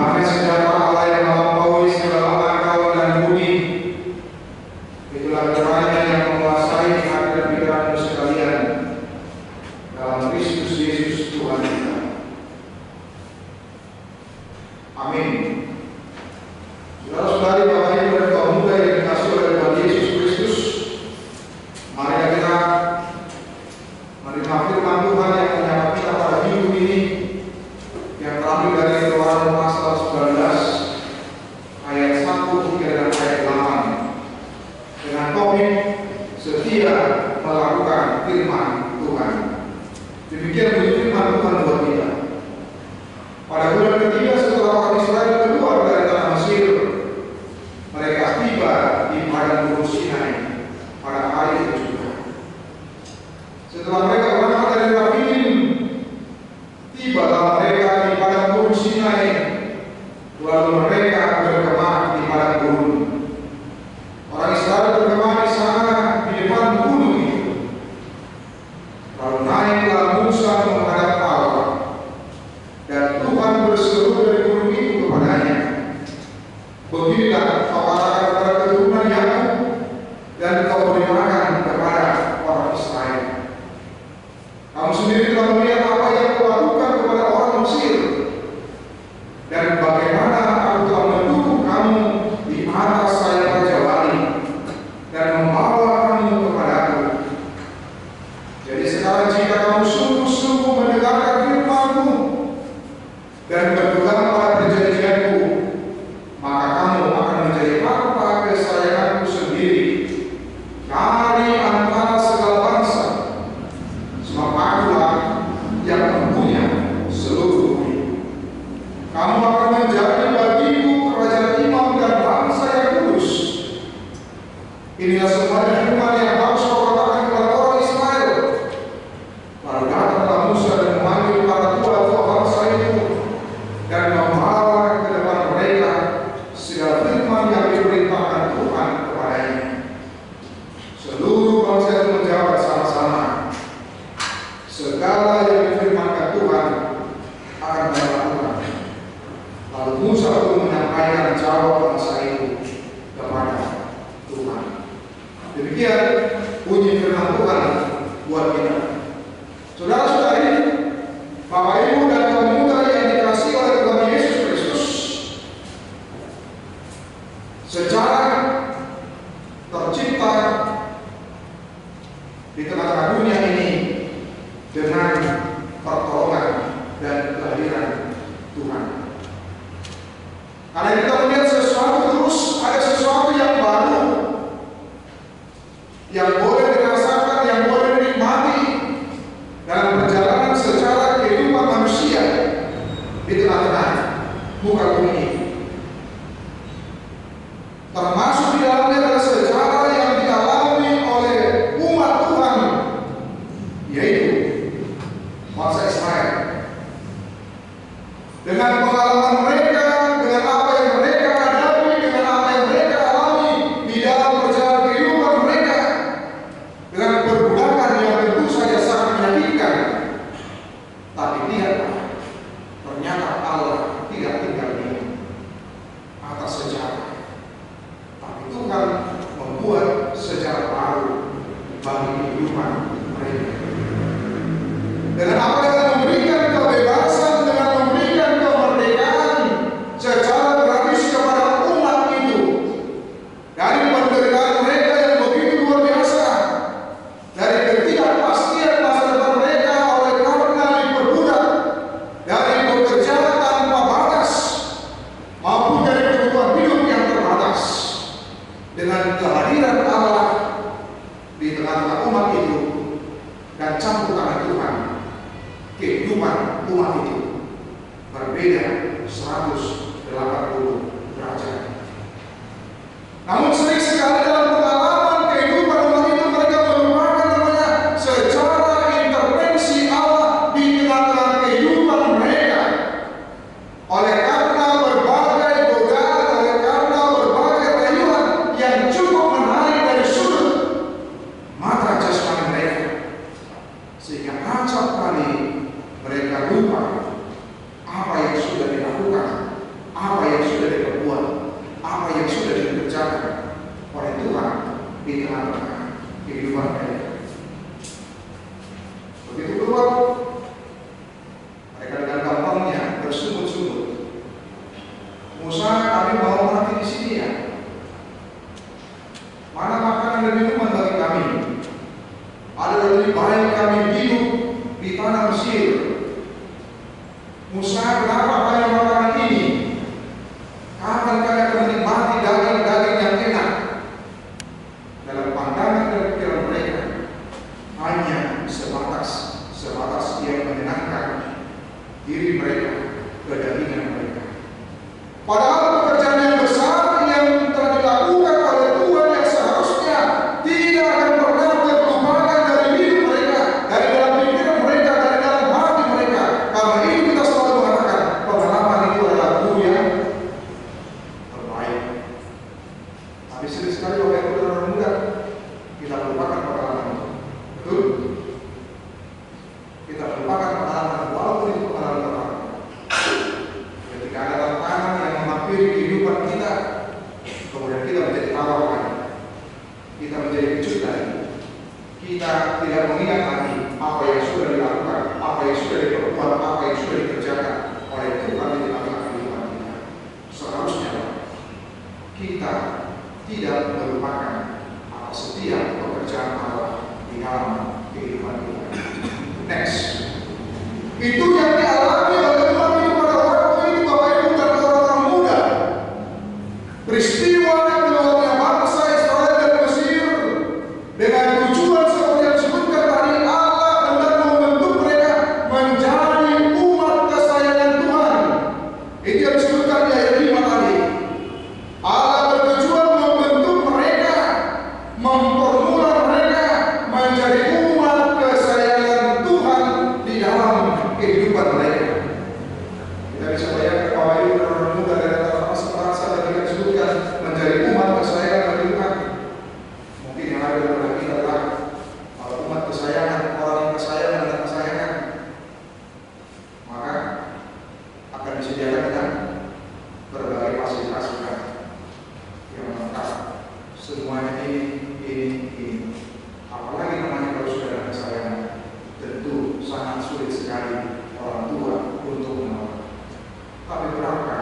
Damai sejahtera Allah yang melampaui segala akal dan budi, itulah kiranya yang menguasai hati dan pikiranmu sekalian dalam Kristus Yesus Tuhan kita. Amin. Saudara-saudari, Bapak Ibu dan kaum muda yang dikasihi oleh Tuhan Yesus Kristus, mari kita menerima firman Tuhan yang menyapa kita pada minggu ini, yang terambil dari Keluaran pasal 19 ayat 1 hingga dengan ayat 8 dengan topik setia melakukan firman Tuhan. Demikian bunyi firman Tuhan buat kita. Pada bulan ketiga setelah orang Israel keluar dari tanah Mesir, mereka tiba di padang gurun Sinai pada hari itu juga. Setelah mereka berangkat dari Refidim, tibalah mereka di padang gurun Sinai, lalu mereka berkemah di padang gurun. Orang Israel berkemah di sana di depan gunung itu. Lalu naiklah Musa menghadap Allah, dan Tuhan berseru dari gunung itu kepadanya, beginilah kau katakan kepada keturunan Yakub, dan kau berikan kepada orang Israel. Kamu sendiri telah melihat apa yang kau lakukan kepada orang Mesir, dan bagaimana aku telah mendukung kamu di atas sayap Raja Wali dan membawa kamu kepadaku. Jadi sekarang jika kamu sungguh-sungguh mendengarkan firman-Ku dan berpegang pada perjanjian-Ku, maka kamu akan menjadi harta kesayangan-Ku sendiri dari antara segala bangsa, sebab Akulah yang mempunyai seluruh bumi. Kamu akan menjadi bagiku kerajaan imam dan bangsa yang kudus. Inilah semuanya firman yang harus kau katakan kepada orang Israel. Lalu datanglah Musa dan memanggil para tua-tua bangsa itu dan membawa ke depan mereka segala firman yang diperintahkan Tuhan kepadanya. Seluruh bangsa itu menjawab sama-sama, segala yang difirmankan Tuhan akan mereka lakukan. Lalu Musa pun menyampaikan jawab bangsa itu kepada Tuhan. Demikian bunyi firman Tuhan buat kita. Saudara-saudari, Bapak Ibu dan kaum muda yang dikasihi oleh Tuhan Yesus Kristus, sejarah tercipta di tengah-tengah dunia ini dengan pertolongan dan kehadiran Tuhan. Karena kita melihat sesuatu terus, ada sesuatu yang baru yang boleh dirasakan, yang boleh dinikmati dalam perjalanan secara kehidupan manusia di tengah-tengah muka bumi ini. Termasuk di dalamnya adalah sejarah yang dialami oleh umat Tuhan, yaitu bangsa Israel. Dengan pengalaman mereka, dengan apa yang mereka hadapi, dengan apa yang mereka alami di dalam perjalanan kehidupan mereka, dengan perbudakan yang tentu saja sangat menyakitkan. Tapi lihatlah, ternyata Allah tidak tinggal di atas sejarah, tapi Tuhan membuat sejarah baru bagi kehidupan mereka. Dengan apa yang memberikan kebebasan, dengan memberikan kemerdekaan secara gratis kepada umat itu dari penderitaan mereka yang begitu luar biasa, dari ketidakpastian masa depan mereka oleh karena diperbudak, dari pekerjaan tanpa batas maupun dari kebutuhan hidup yang terbatas. Dengan kehadiran Allah di tengah-tengah umat itu dan campur tangan Tuhan, kehidupan umat itu berbeda 180 derajat. Namun sering sekali dalam pengalaman kehidupan umat itu mereka melupakan namanya secara intervensi Allah di tengah-tengah kehidupan mereka. Oleh karena berbagai godaan, oleh karena berbagai rayuan yang cukup menarik dari sudut mata jasmani mereka, sehingga acap kali mereka lupa apa yang sudah dilakukan yang sudah diperbuat, apa yang sudah dikerjakan oleh Tuhan di tengah-tengah kehidupan mereka. Begitu keluar, mereka dengan gampangnya bersungut-sungut. Musa, kami mau mati di sini ya. Mana makanan dan minuman bagi kami? Ada lebih baik kami hidup di tanah Mesir. Musa, kenapa kalian makanan ini? Kapan kalian akan menikmati daging-daging yang enak? Dalam pandangan dan pikiran mereka, hanya sebatas yang menyenangkan diri mereka, kedagingan mereka. Padahal pekerjaan yang besar yang telah dilakukan oleh Tuhan yang seharusnya tidak akan pernah terlupakan dari hidup mereka, dari dalam pikiran mereka, dari dalam hati mereka. Karena itu kita selalu mengatakan pengalaman itu adalah guru yang terbaik. Tapi sering sekali Bapak Ibu dan orang muda kita melupakan pengalaman itu. Betul? Kita melupakan pengalaman walaupun itu pengalaman terbaik. Ketika ada tantangan yang menghampiri kehidupan kita, kemudian kita menjadi tawakan, kita menjadi kecut lagi. Kita tidak mengingat lagi apa yang sudah dilakukan, apa yang sudah diperbuat, apa yang sudah dikerjakan oleh Tuhan di tengah-tengah kehidupan kita. Seharusnya kita tidak melupakan apa setiap pekerjaan Allah di dalam kehidupan kita. Next, itu yang dialami oleh Tuhan itu pada waktu itu, Bapak Ibu dan orang-orang muda. Peristiwa keluarnya bangsa Israel dari Mesir dengan tujuan seperti yang disebutkan tadi, Allah hendak membentuk mereka menjadi umat kesayangan Tuhan. Itu yang disebutkan di ayat 5 tadi. Allah bertujuan membentuk mereka, mempermudah mereka menjadi umat kesayangan Tuhan di dalam kehidupan mereka. Kita bisa bayangkan Bapak Ibu dan orang muda dari antara sebangsa dan kita disebutkan menjadi umat kesayangan bagi Tuhan. Mungkin yang ada dalam benak kita adalah umat kesayangan, orang yang kesayangan dan kesayangan, maka akan disediakan dengan berbagai fasilitas yang lengkap. Semuanya ini. Apalagi namanya kalau sudah ada kesayangan, tentu sangat sulit sekali orang tua untuk menolak. Tapi berapa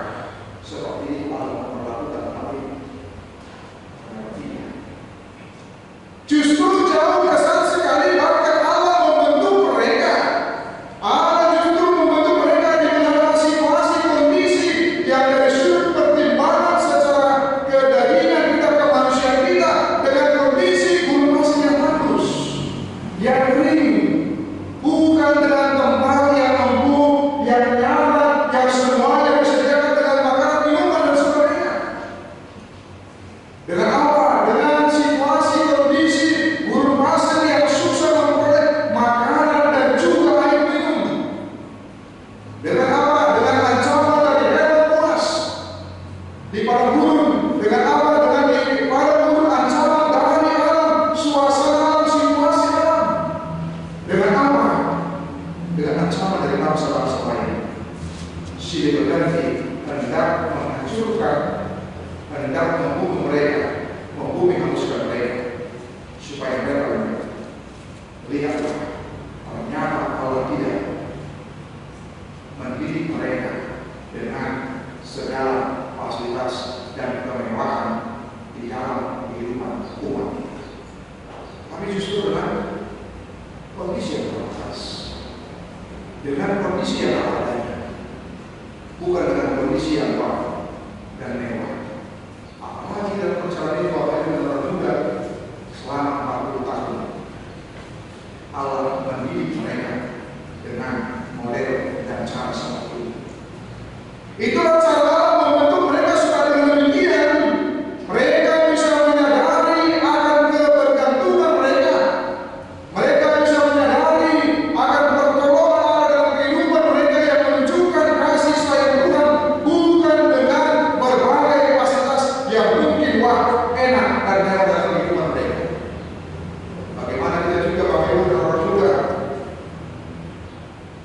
seperti itu Allah memperlakukan hal ini? Tidak. Justru jauh kesan sekali bahkan Allah membentuk mereka. Allah justru membentuk mereka di dalam situasi kondisi yang dari sudut pertimbangan secara kedagingan kita, kemanusiaan kita, dengan kondisi gunung pasir yang tandus, yang kering, bukan dengan tempat yang empuk, yang nyaman, yang semuanya disediakan dengan makanan, minuman dan sebagainya. Dengan apa? Dengan situasi kondisi gurun pasir yang susah memperoleh makanan dan juga air minum. Dengan apa? Dengan ancaman dari hewan buas di padang gurun. Dengan apa? Dengan di padang gurun ancaman dari alam, suasana alam, situasi alam. Dengan apa? Dengan ancaman dari bangsa-bangsa lain. Silih berganti hendak menghancurkan, hendak membunuh mereka, membumi hanguskan mereka, supaya mereka lihatlah ternyata Allah tidak mendidik mereka dengan segala fasilitas dan kemewahan di dalam kehidupan umat. Tapi justru dengan kondisi yang terbatas, dengan kondisi yang adanya, bukan dengan kondisi yang baik dan mewah. Apalagi dalam perjalanan ini Bapak Ibu dan orang muda selama 40 tahun, Allah mendidik mereka dengan model dan cara seperti itu. Itulah cara Allah membentuk mereka supaya dengan demikian mereka bisa menyadari akan kebergantungan mereka. Mereka bisa menyadari akan pertolongan Allah dalam kehidupan mereka yang menunjukkan kasih sayang Tuhan, bukan dengan berbagai fasilitas yang mungkin enak dan mewah dalam kehidupan mereka. Bagaimana kita juga Bapak Ibu dan orang muda,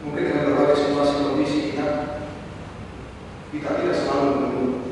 mungkin dengan berbagai situasi kondisi kita tidak selalu menunggu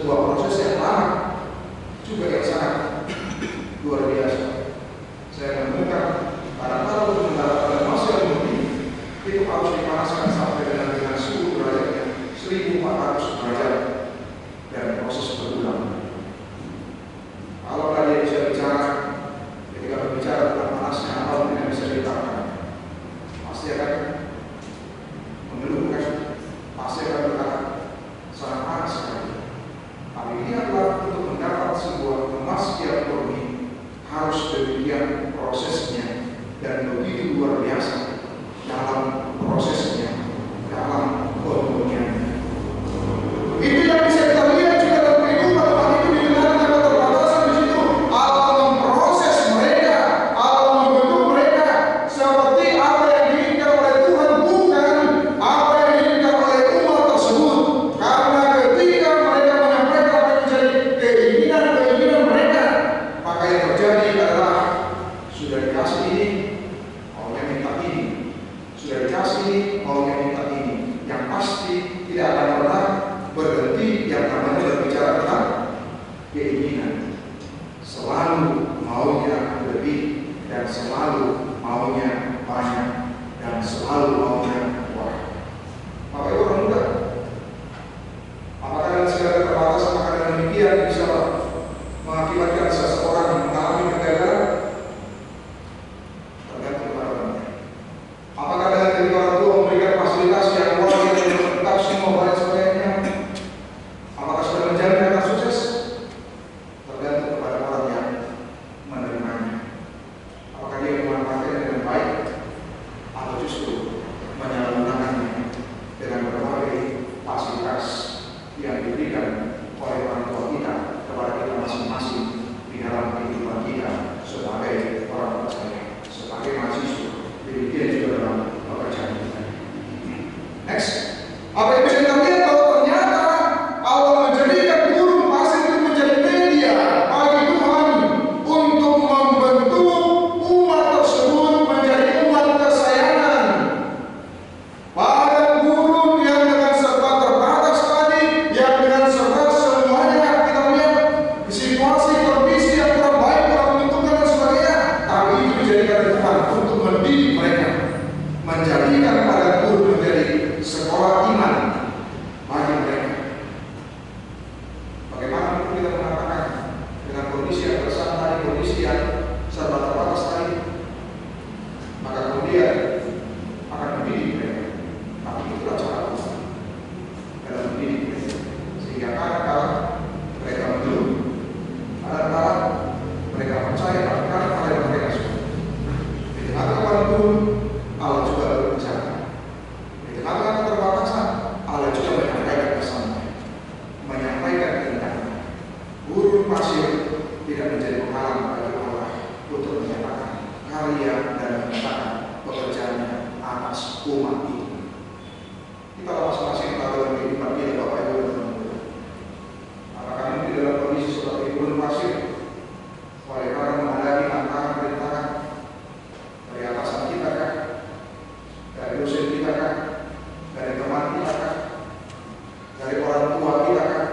sebuah proses yang lama, juga yang sangat luar biasa. Saya menemukan pada kalau untuk mendapatkan emas yang murni itu harus dipanaskan sampai dengan suhu derajatnya 1400 derajat dan proses berulang. Kalau tadi bisa bicara, ketika berbicara tentang panasnya apa tidak bisa dikatakan, pasti akan mengeluhkan, pasti akan berkata sangat panas sekali. Tapi lihatlah untuk mendapat sebuah emas yang murni harus demikian prosesnya dan begitu luar biasa dalam prosesnya, dalam pemurniannya. Itu yang bisa kita lihat juga dalam kehidupan orang itu di tengah keterbatasan di situ. Allah memproses mereka, Allah membentuk mereka seperti apa yang diinginkan oleh Tuhan, bukan apa yang diinginkan oleh umat tersebut. Karena ketika mereka menyampaikan apa yang menjadi keinginan mereka, maka yang terjadi adalah sudah dikasih ini, maunya minta ini, sudah dikasih ini, maunya minta ini. Yang pasti tidak akan pernah berhenti yang namanya berbicara tentang keinginan. Selalu maunya lebih dan selalu maunya banyak dan selalu maunya kuat. Maka itu orang muda. Apakah dengan segala keterbatasan maka dengan demikian bisa mengakibatkan seseorang mengalami kegagalan? Tergantung pada orangnya. Apakah dengan ketika orang tua memberikan fasilitas yang luar biasa yang lengkap semua baik sebagainya, apakah sudah menjamin akan sukses? Tergantung kepada orang yang menerimanya. Apakah dia memanfaatkannya dengan baik atau justru menyalahgunakannya dengan berbagai fasilitas yang diberikan oleh orang tua kita kepada kita masing-masing di dalam kehidupan kita sebagai orang percaya, sebagai mahasiswa, demikian juga dalam pekerjaan kita. Next, apa yang bisa kita lihat bahwa ternyata Allah menjadikan gurun pasir itu menjadi media bagi Tuhan untuk membentuk umat tersebut menjadi umat kesayangan. Pada gurun yang dengan serba terbatas tadi, yang dengan serba semuanya kita lihat situasi kondisi yang kurang baik, kurang menguntungkan dan sebagainya, tapi itu dijadikan Tuhan untuk mendidik mereka, menjadikan pada gurun menjadi sekolah iman bagi mereka. Bagaimana kita mengatakan dengan kondisi yang bersama tadi, kondisi yang serba terbatas tadi, maka kemudian akan mendidik mereka. Tapi itulah cara Tuhan dalam mendidik mereka, sehingga kadang-kadang mereka mengeluh, kadang-kadang mereka percaya, kadang-kadang mereka suka. Di tengah-tengah turun, Allah juga berbicara. Di tengah-tengah keterbatasan, Allah juga menyampaikan pesannya, menyampaikan kehendaknya. Gurun pasir tidak menjadi penghalang bagi Allah untuk menyatakan karya dan menyatakan pekerjaannya atas umat itu. Kita masing-masing tahu dalam kehidupan kita, Bapak Ibu dan teman-teman. Apakah mungkin dalam kondisi seperti gurun pasir, oleh karena menghadapi tantangan-tantangan dari atasan kita kan, dari dosen kita kan, dari teman kita kan, dari orang tua kita kan,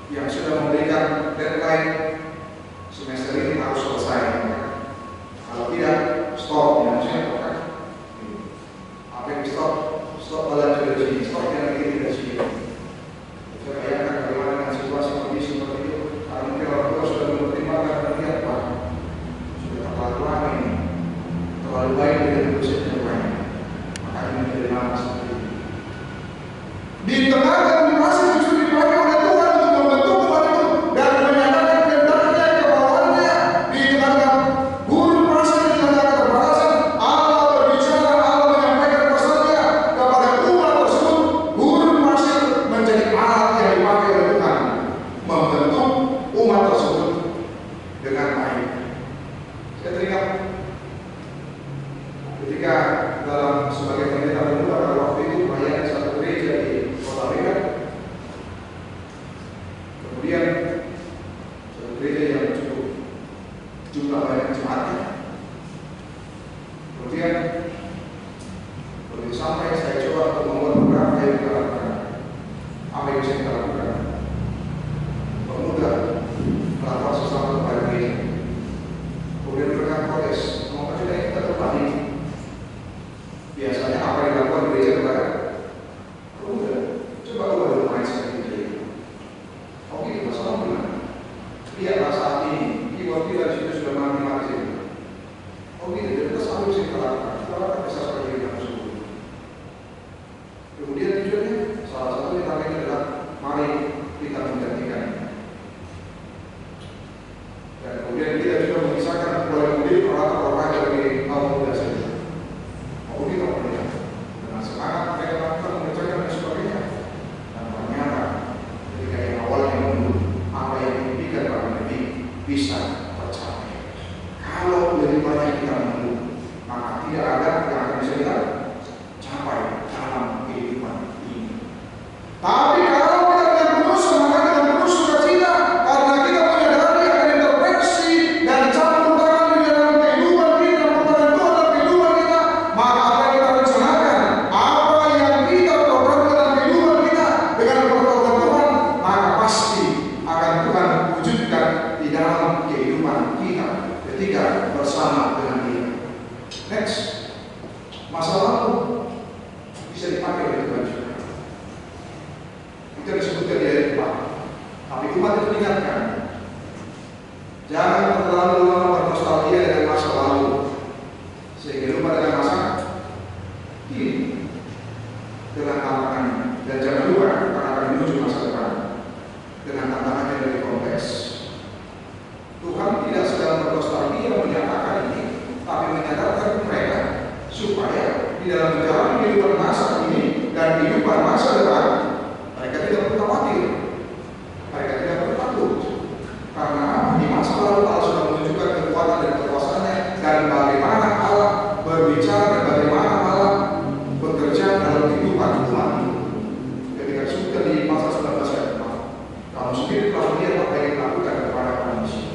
yang sudah memberikan deadline semester ini harus selesai kan? Kalau tidak, stop ya, saya kan? Apa yang stop? Stop balan dari sini, stop yang kiri dari sini. Saya bayangkan bagaimana dengan situasi kondisi seperti itu. Karena mungkin orang tua sudah mempertimbangkan dan lihat, Pak, sudah terlalu lama ini, terlalu baik dengan dosen yang lain. Maka ini menjadi lama seperti ini. Di tengah dan masih justru dipakai oleh Tuhan untuk membentuk umat itu dan menyatakan kehendaknya, kemauannya. Di tengah gurun pasir, di tengah keterbatasan, Allah berbicara, Allah menyampaikan pesannya kepada umat tersebut. Gurun pasir menjadi alat yang dipakai oleh Tuhan membentuk umat tersebut dengan baik. Saya teringat ketika dalam sebagai pendeta muda pada waktu itu melayani satu gereja di Kota Medan. Kemudian satu gereja yang cukup jumlah banyak jemaatnya. Kemudian begitu sampai saya coba untuk membuat beberapa yang kita lakukan. Apa yang bisa kita lakukan? roti dan situ sudah mati. Oh gitu, jadi kita selalu sih kita lakukan bisa seperti itu tersebut. Kemudian tujuannya salah satu ditanya adalah mari kita menggantikan. Dan kemudian kita juga memisahkan mulai kemudian peralatan orang dari kaum muda saja. Oh kita muda dengan semangat mereka melakukan mengerjakan dan sebagainya. Dan ternyata ketika yang awalnya menunggu apa yang dimimpikan para nabi bisa tercapai. Kalau lebih banyak kita menunggu, maka tidak ada yang akan bisa kita capai dalam kehidupan ini. Tapi kalau kita dengan penuh semangat dan penuh sukacita, karena kita menyadari akan intervensi dan campur tangan di dalam kehidupan kita, perbuatan Tuhan dalam kehidupan kita, maka apa yang kita rencanakan, apa yang kita programkan dalam kehidupan kita dengan pertolongan Tuhan, maka pasti akan Tuhan wujudkan di dalam kehidupan kita ketika bersama dengan Dia. Next, masa lalu bisa dipakai oleh Tuhan juga. Itu disebutkan di ayat 4. Tapi umat itu diingatkan, jangan terlalu lama bernostalgia dengan masa lalu sehingga lupa dengan masa kini dengan tantangannya, dan jangan lupa karena akan menuju masa depan dengan tantangannya dari konteks. Tuhan tidak sedang bernostalgia menyatakan ini, tapi menyadarkan mereka supaya di dalam menjalani kehidupan masa ini dan kehidupan masa depan mereka tidak perlu khawatir, mereka tidak perlu takut, karena di masa lalu Allah sudah menunjukkan kekuatan dan kekuasaannya dan bagaimana Allah berbicara dan bagaimana Allah bekerja dalam kehidupan umat itu. Ketika disebutkan di pasal 19 ayat 4, kamu sendiri telah melihat apa yang dilakukan kepada manusia.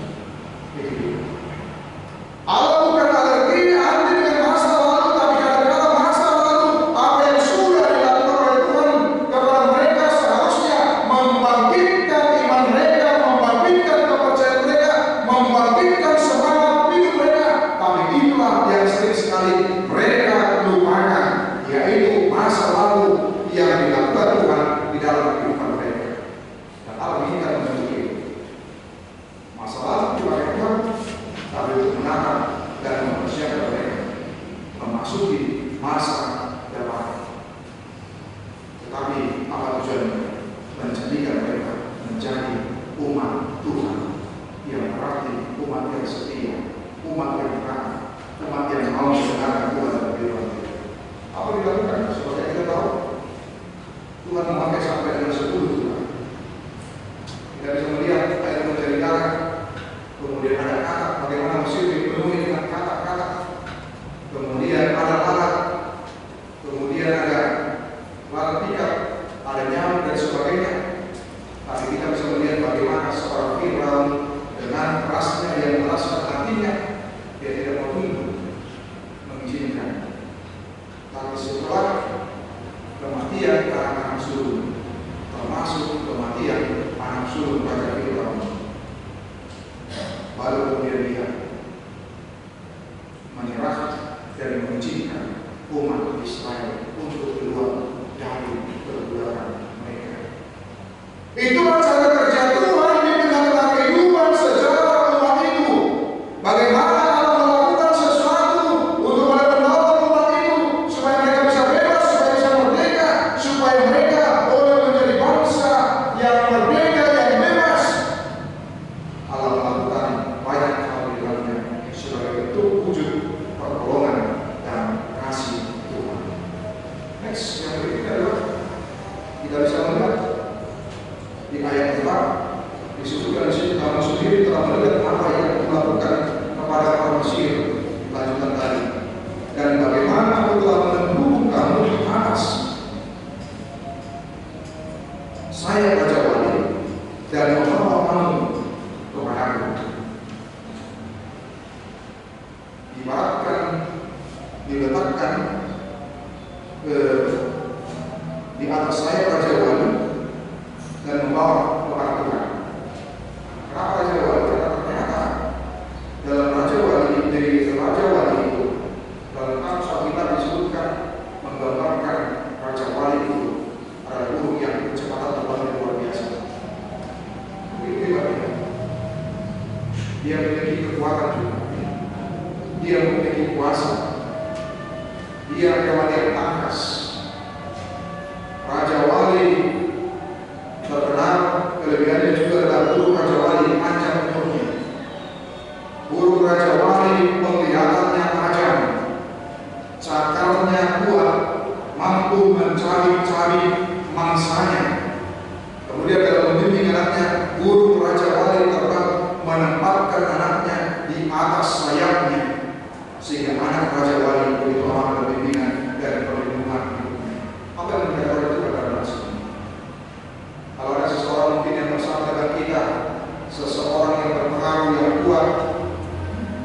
Allah bukan alergi dengan masa lalu, tapi kadang-kadang masa lalu apa yang sudah dilakukan oleh Tuhan kepada mereka seharusnya membangkitkan iman mereka, membangkitkan kepercayaan mereka, membangkitkan semangat hidup mereka. Tapi itulah yang sering sekali mereka lupakan, yaitu masa lalu yang dilakukan Tuhan di dalam kehidupan mereka. Dan Allah mengingatkan untuk itu. Masa lalu dipakai Tuhan, tapi untuk menatap dan mempersiapkan mereka memasuki masa depan. Tetapi apa tujuannya? Menjadikan mereka menjadi umat Tuhan, yang berarti umat yang setia, umat yang taat, umat yang mau mendengarkan Tuhan dalam kehidupan mereka. Apa dilakukan? Seperti kita tahu, Tuhan memakai sampai dengan 10 Tuhan. Kita bisa melihat air menjadi darah. Kemudian ada kata, bagaimana Mesir dipenuhi dengan kata-kata. Kemudian ada alat, kemudian ada alat pikat, ada nyamuk dan sebagainya. Tapi kita bisa melihat bagaimana seorang Firaun dengan kerasnya yang merasa hatinya, dia tidak mau tunduk, mengizinkan. Tapi setelah kematian anak sulung, termasuk kematian anak sulung Raja Firaun, baru kemudian dia menyerah dan mengizinkan umat Israel untuk keluar dari perbudakan mereka. Itulah cara kerja Tuhan di tengah-tengah kehidupan sejarah umat itu. Bagaimana Allah melakukan sesuatu untuk menolong umat itu supaya mereka bisa bebas, supaya bisa merdeka, supaya mereka boleh menjadi bangsa yang merdeka, yang bebas. Allah melakukan banyak hal di dalamnya sebagai bentuk wujud pertolongan dan kasih Tuhan. Next, yang berikutnya adalah kita bisa melihat di ayat 4 disebutkan di situ, kamu sendiri telah melihat apa yang dilakukan kepada orang Mesir, lanjutan tadi, dan bagaimana aku telah menembus kamu di atas. Saya Raja Wali dan membawa kamu kepadaku. Ibaratkan diletakkan di atas saya Raja Wali dan membawa kepada Tuhan. Kenapa Raja Wali? Karena ternyata dalam Raja Wali, dari Raja Wali itu dalam Alkitab disebutkan menggambarkan Raja Wali itu adalah burung yang kecepatan terbangnya luar biasa. Begitu ya. Dia memiliki kekuatan juga. Dia memiliki kuasa. Dia hewan yang tangkas. Raja Wali terkenal kelebihannya juga adalah burung Raja Wali panjang umurnya. Burung Raja Wali penglihatannya tajam, cakarnya kuat, mampu mencari-cari mangsanya. Kemudian dalam membimbing anaknya, burung Raja Wali terbang menempatkan anaknya di atas sayapnya, sehingga anak Raja Wali begitu amat berbimbingan dan perlindungan hidupnya. Apa yang mereka itu adalah ini? Kalau ada seseorang mungkin yang bersama dengan kita, seseorang yang berpengaruh yang kuat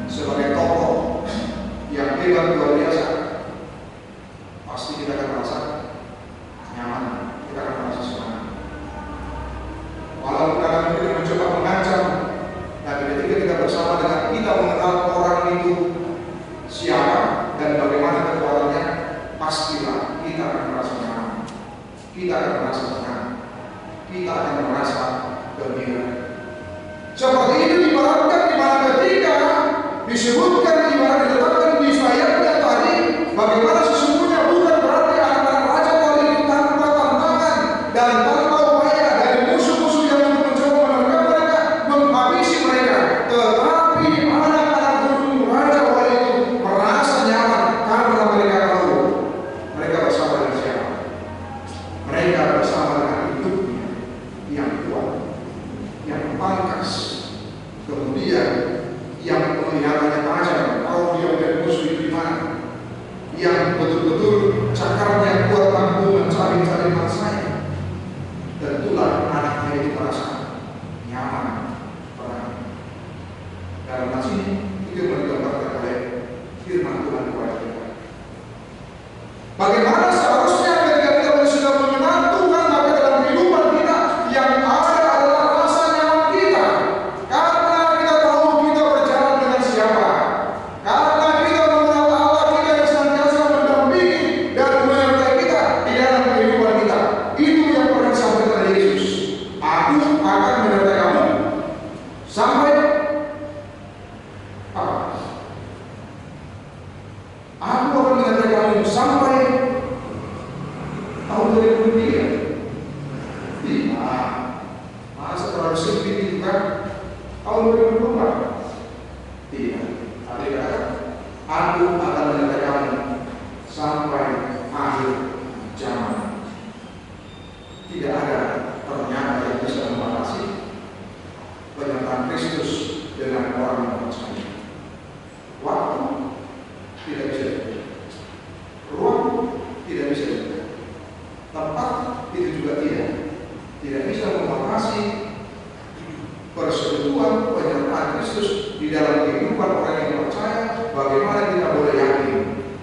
sebagai tokoh yang hebat luar biasa, pasti kita akan merasa nyaman, kita akan merasa semangat. Walau kadang-kadang kita mencoba mengancam, tapi ketika kita bersama dengan kita mengenal orang itu siapa dan bagaimana kekuatannya, pastilah kita akan merasa nyaman, kita akan merasa tenang, kita akan merasa gembira. Seperti itu diibaratkan di mana ketika disebutkan ibarat diletakkan di sayapnya tadi, bagaimana sesungguhnya bukan berarti anak-anak Raja Wali itu tanpa tantangan dan tanpa upaya dari musuh-musuh yang mencoba menerkam mereka, menghabisi mereka, tetapi anak-anak burung Raja Wali itu merasa nyaman karena mereka tahu mereka bersama dengan siapa. Mereka bersama dengan hidupnya yang kuat, yang pangkas, kemudian yang kelihatannya tajam, tahu dia punya musuh itu di mana, yang betul-betul cakarnya kuat, mampu mencari-cari mangsanya. Tentulah anaknya itu merasa nyaman, tenang. Dalam nasi ini itu menggambarkan oleh firman Tuhan kepada kita. Bagaimana seharusnya ketika kita sudah mengenal Tuhan, maka dalam kehidupan kita yang ada adalah rasa nyaman kita, karena kita tahu kita berjalan dengan siapa, karena kita mengenal Allah kita yang senantiasa mendampingi dan menyertai kita di dalam kehidupan kita. Itu yang pernah disampaikan oleh Yesus. Aku akan menyertai kamu sampai apa? Aku akan menyertai kamu sampai tahun 2023. Tidak, masa terlalu sempit itu kan? Tahun 2024. Tidak. Ada kata, aku akan menyertai kamu sampai akhir zaman. Tidak ada ternyata yang bisa membatasi penyertaan Kristus dengan orang yang percaya. Waktu tidak bisa juga, ruang tidak bisa juga, tempat itu juga tidak bisa membatasi persekutuan penyertaan Kristus di dalam kehidupan orang yang percaya. Bagaimana kita boleh yakin,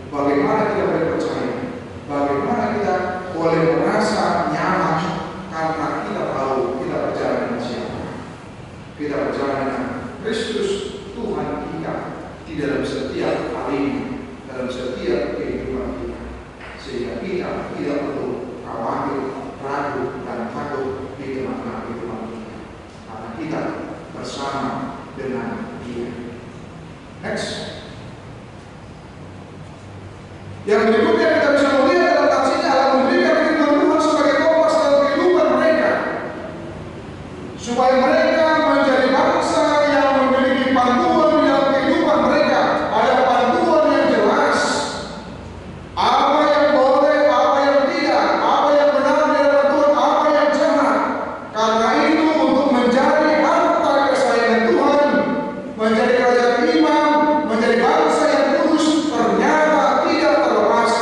bagaimana kita boleh percaya, bagaimana kita boleh merasa nyaman, karena kita tahu kita berjalan dengan siapa. Kita berjalan dengan Kristus Tuhan kita di dalam setiap hari ini, dalam setiap kehidupan kita, sehingga kita tidak perlu khawatir, ragu dan takut di tengah-tengah kehidupan kita, karena kita bersama dengan Dia. Next. Yang berikutnya kita bisa melihat dalam tafsirnya adalah memberikan firman Tuhan sebagai kompas dalam kehidupan mereka, supaya mereka menjadi bangsa yang memiliki panduan di dalam kehidupan mereka. Ada panduan yang jelas, apa yang boleh, apa yang tidak, apa yang benar di hadapan Tuhan, apa yang jahat. Karena itu untuk menjadi harta kesayangan Tuhan, menjadi kerajaan imam, menjadi bangsa yang kudus, ternyata tidak terlepas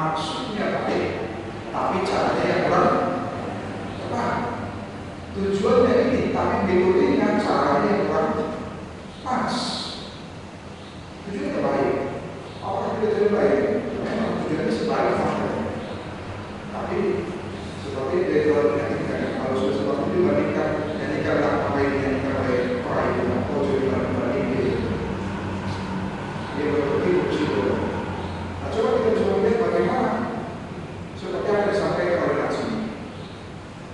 maksudnya baik, tapi caranya yang kurang tepat. Tujuannya ini, tapi metodenya caranya yang kurang pas. Tujuannya baik, apa tujuannya baik? Memang tujuannya sebaik faktor. Tapi seperti dari dalam nyanyikan, kalau sudah seperti itu dibandingkan nyanyikanlah apa yang dinyanyikan oleh orang itu, atau juga dibandingkan dia berbeda begitu. Nah, coba kita coba lihat bagaimana seperti yang disampaikan oleh Nabi.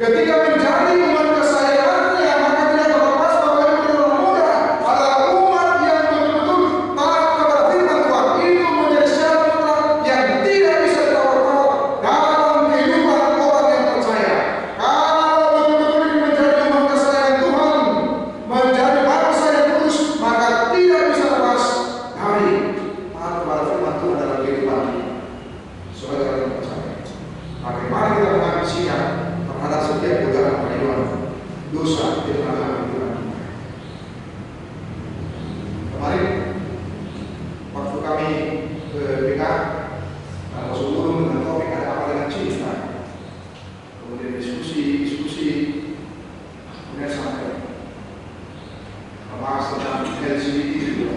Ketika menjadi umat kesayangannya, maka tidak terlepas bahwa itu orang muda adalah umat yang betul-betul taat kepada firman Tuhan. Itu menjadi syarat mutlak yang tidak bisa ditawar-tawar dalam kehidupan orang yang percaya. Kalau betul-betul ini menjadi umat kesayangan Tuhan, menjadi bangsa yang kudus, maka tidak bisa lepas dari taat kepada firman Tuhan dalam kehidupan kita. Sebagai orang yang percaya, bagaimana kita mengambil sikap terhadap setiap godaan kehidupan dosa di tengah kehidupan kita. Kemarin waktu kami ke PK, sebelum dengan topik ada apa dengan cinta, kemudian diskusi, kemudian sampai membahas tentang LGBT juga.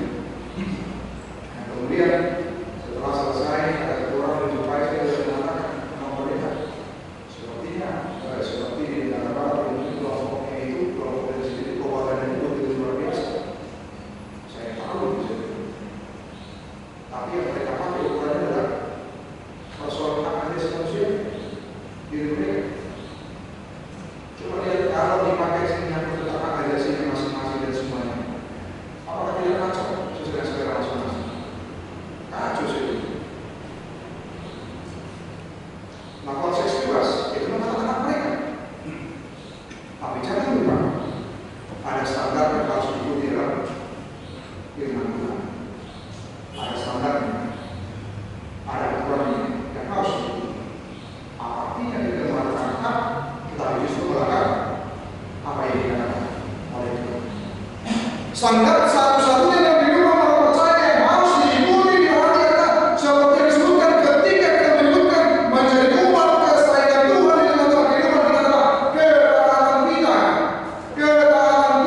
Nah, kemudian setelah selesai ada satu orang menjumpai saya dan mengatakan, mereka sepertinya seperti di negara barat ini kelompoknya itu kelompok dari sini perbuatannya itu begitu luar biasa. Saya tahu di situ. Tapi yang mereka pakai ukurannya adalah persoalan hak asasi manusia di dunia. Cuma lihat kalau dipakai menyangkut tentang hak asasi masing-masing dan semuanya, apakah tidak kacau sesuai dengan selera masing-masing? Kacau sih. Melakukan seks bebas itu anak-anak mereka. Tapi jangan lupa ada standar yang harus diikuti dalam firman Tuhan. Ada standarnya, ada aturannya yang harus diikuti. Artinya kita melakukan hak, tetapi justru melanggar apa yang dikatakan oleh Tuhan. Standar satu-satunya yang diubah orang percaya yang harus diikuti di hati kita, seperti yang disebutkan ketika kita menyebutkan menjadi umat kesayangan Tuhan di tengah kehidupan kita adalah ketaatan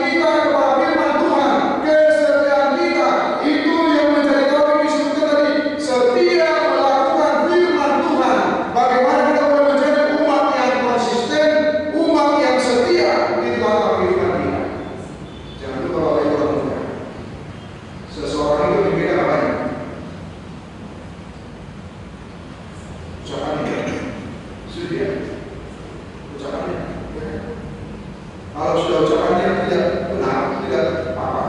kita kepada firman Tuhan, kesetiaan kita. Itu yang menjadi topik disebutkan tadi, setia melakukan firman Tuhan. Bagaimana kita boleh menjadi umat yang konsisten, umat yang setia di tengah kehidupan kita. Jangan lupa bahwa itu orang muda. Seseorang itu berbeda apanya? Ucapannya, sudah ucapannya. Kalau sudah ucapannya tidak benar, tidak apa,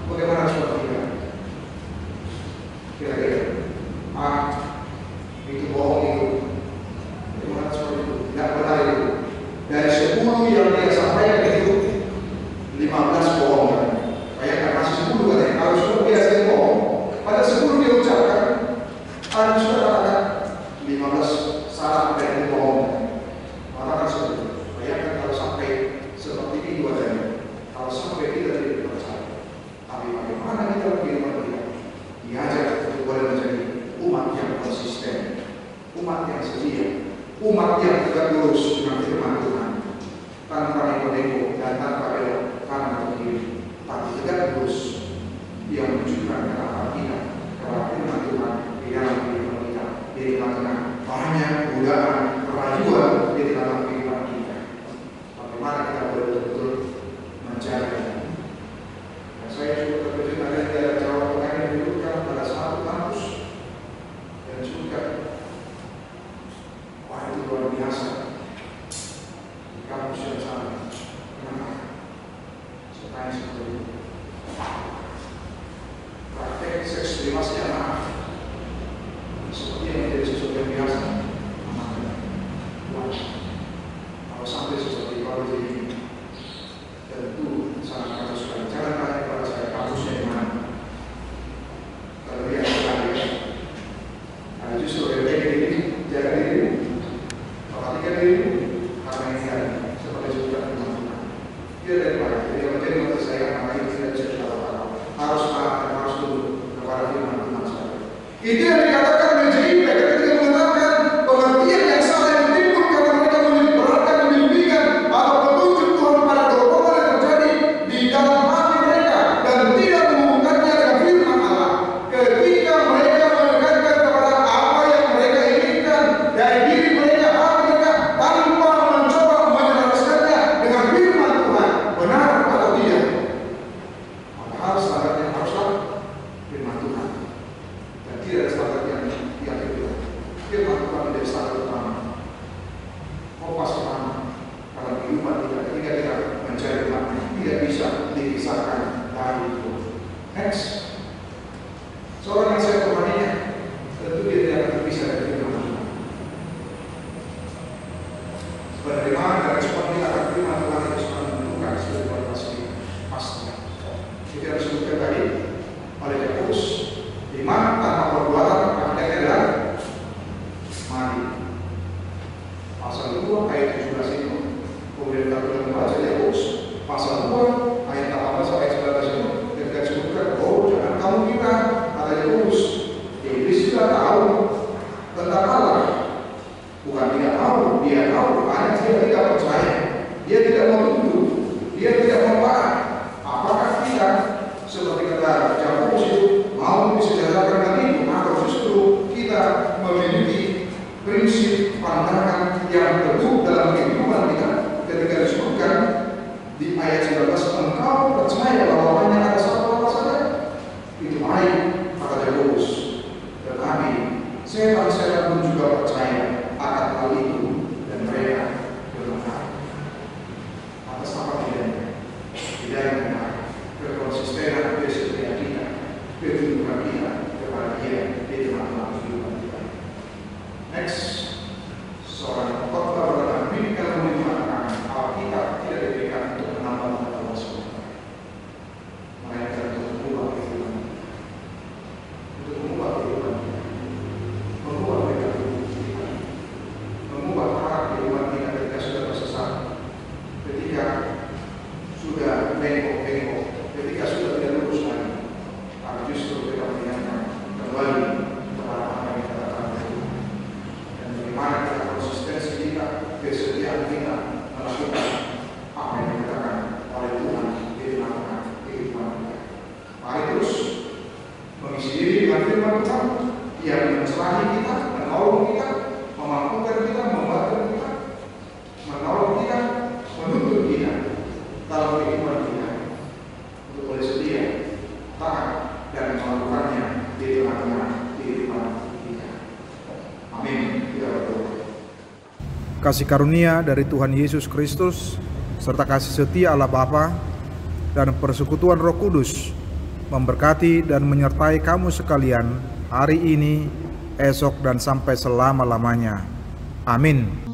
bagaimana respon kita? Kira-kira, itu bohong itu. Bagaimana respon itu? Tidak benar itu. Dari 10 yang dia sampaikan itu, 15 bohong. Bayangkan masih 10 katanya. Kalau sudah biasa bohong, pada 10 dia ucapkan, ada sudah katakan 15 salah dan bohong. Maka seperti itu. Bayangkan kalau sampai seperti itu adanya. Kalau sampai kita tidak percaya. Tapi bagaimana kita kehidupan kita? Diajak untuk boleh menjadi umat yang konsisten, umat yang setia, umat yang tegak lurus dengan firman Tuhan, tanpa nego-nego dan tanpa belok kanan atau kiri, tapi tegak lurus yang menunjukkan kepada kita kepada firman Tuhan di dalam kehidupan kita, di tengah-tengah banyak godaan, kerajuan di dalam kehidupan kita. Bagaimana kita boleh betul-betul menjaga? Dan saya juga terkejut ada di daerah Jawa Tengah yang didudukkan pada satu kampus dan juga wah itu luar biasa. Kampus yang sangat menengah, sekali seperti itu. Praktek seks bebasnya seperti yang menjadi sesuatu yang biasa. Pasal 2 ayat 17 itu. Kemudian kita membaca Yakobus pasal 2 ayat 18 sampai 19 itu, ketika disebutkan, oh jangan kamu kira, kata Yakobus, iblis sudah tahu tentang Allah. Bukan tidak tahu, dia tahu, hanya dia tidak percaya, dia tidak mau tunduk, dia tidak mau taat. Apakah kita seperti kata Yakobus itu mau disejajarkan dengan itu, atau justru kita memiliki prinsip pandangan yang teguh dalam kehidupan kita ketika disebutkan di ayat 19, engkau percaya bahwa hanya ada satu Allah saja? Itu baik, kata Yakobus. Tetapi setan-setan pun juga percaya akan hal itu dan mereka berkata, atas apa bedanya? Bedanya kekonsistenan kesetia kita, ketundukan kita kepada Dia di tengah-tengah kehidupan kita. Next, seorang khotbah berkata, bimbingan mengatakan Alkitab tidak diberikan untuk menambah Allah SWT, melainkan untuk mengubah kehidupan kita, untuk mengubah kehidupan kita, mengubah kehidupan kita, mengubah arah kehidupan kita ketika sudah tersesat, ketika sudah bengkok-bengkok, ketika sudah tidak lurus lagi, tapi justru kita mengingatkan kembali kepada apa yang kita katakan itu, dan bagaimana kita konsistensi kita, kesetiaan kita melakukan apa yang dikatakan oleh Tuhan di tengah-tengah kehidupan kita. Mari terus mengisi diri dengan firman Tuhan yang mencerahi kita, menolong kita, memampukan kita, membantu kita, menolong kita, menuntun kita dalam kehidupan kita untuk boleh setia, taat, dan melakukannya di tengah-tengah kehidupan kita. Amin. Kita berdoa. Kasih karunia dari Tuhan Yesus Kristus serta kasih setia Allah Bapa dan persekutuan Roh Kudus memberkati dan menyertai kamu sekalian hari ini, esok, dan sampai selama-lamanya. Amin.